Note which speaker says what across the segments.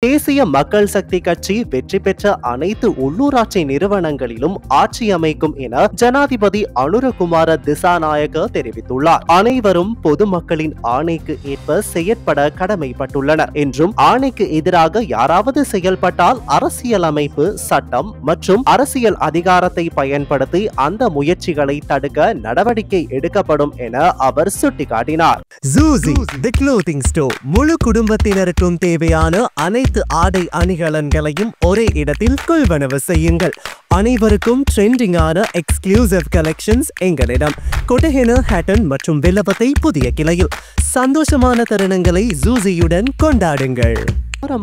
Speaker 1: தேசிய மக்கள் சக்தி கட்சி வெற்றி பெற்ற அனைத்து உள்ளூராட்சி நிறுவனங்களிலும் ஆட்சி அமைக்கும் என ஜனாதிபதி அனுரகுமார திசாநாயக்க தெரிவித்துள்ளார். அனைவரும் பொதுமக்களின் ஆணைக்கு ஏற்ப செயற்பட கடமைப்பட்டுள்ளனர் என்றும் ஆணைக்கு எதிராக யாராவது செயல்பட்டால் அரசியலமைப்பு, சட்டம் மற்றும் அரசியல் அதிகாரத்தை பயன்படுத்தி அந்த முயற்சிகளை தடுக்க நடவடிக்கை எடுக்கப்படும் என அவர் சுட்டிக்காட்டினார்.
Speaker 2: Zuzi, the clothing store. முழு குடும்பத்தினருக்கும் தேவையான அனைத்து ஆடை அணிகலன்களையும் ஒரே இடத்தில் கொள்வனவு செய்யுங்கள். அனைவருக்கும் ட்ரெண்டிங்கான எக்ஸ்க்ளூசிவ் கலெக்ஷன்ஸ் எங்களிடம். கொட்டஹென, ஹேட்டன் மற்றும் வில்லபத்தை புதிய கிளையில். சந்தோஷமான தருணங்களை ஜூசியுடன் கொண்டாடுங்கள்.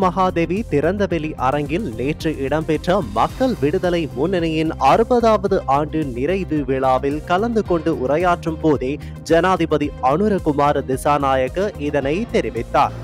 Speaker 1: மகாதேவி திறந்தவெளி அரங்கில் நேற்று இடம்பெற்ற மக்கள் விடுதலை முன்னணியின் 60வது ஆண்டு நிறைவு விழாவில் கலந்து கொண்டு உரையாற்றும் போதே ஜனாதிபதி அனுரகுமார திசாநாயக்க இதனை தெரிவித்தார்.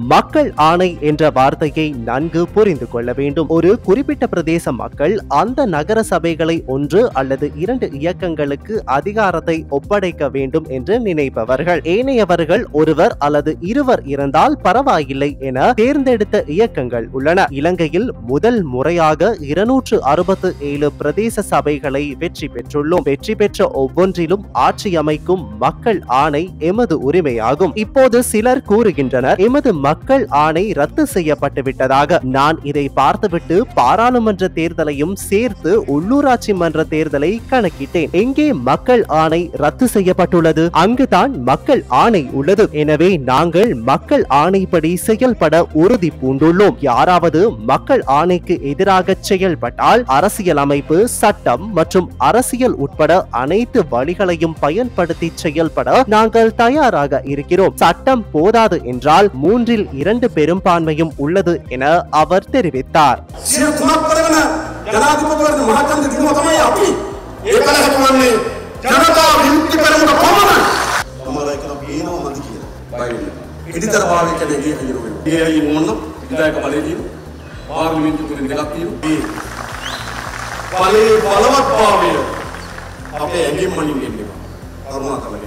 Speaker 1: மக்கள் ஆணை என்ற வார்த்தையை நன்கு புரிந்து கொள்ள வேண்டும். ஒரு குறிப்பிட்ட பிரதேச மக்கள் அந்த நகர சபைகளை 1 அல்லது 2 இயக்கங்களுக்கு அதிகாரத்தை ஒப்படைக்க வேண்டும் என்று நினைப்பவர்கள். ஏனையவர்கள் ஒருவர் அல்லது இருவர் இருந்தால் பரவாயில்லை என தேர்ந்தெடுத்த இயக்கங்கள் உள்ளன. இலங்கையில் முதல் முறையாக 267 பிரதேச சபைகளை வெற்றி பெற்றுள்ளோம். வெற்றி பெற்ற ஒவ்வொன்றிலும் ஆட்சி அமைக்கும் மக்கள் ஆணை எமது உரிமையாகும். இப்போது சிலர் கூறுகின்றனர் எமது மக்கள் ஆணை ரத்து செய்யப்பட்டு விட்டதாக. நான் இதை பார்த்துவிட்டு பாராளுமன்ற தேர்தலையும் சேர்த்து உள்ளூராட்சி மன்ற தேர்தலை கணக்கிட்டேன். எங்கே மக்கள் ஆணை ரத்து செய்யப்பட்டுள்ளது? அங்குதான் மக்கள் ஆணை உள்ளது. எனவே நாங்கள் மக்கள் ஆணைப்படி செயல்பட உறுதி பூண்டுள்ளோம். யாராவது மக்கள் ஆணைக்கு எதிராக செயல்பட்டால் அரசியல் அமைப்பு, சட்டம் மற்றும் அரசியல் உட்பட அனைத்து வழிகளையும் பயன்படுத்தி செயல்பட நாங்கள் தயாராக இருக்கிறோம். சட்டம் போதாது என்றால் 3/2 பெரும்பான்மையும் உள்ளது என அவர் தெரிவித்தார்.
Speaker 3: අපේ ඇඟින් මනින් එන්නේ කරුණාකරලා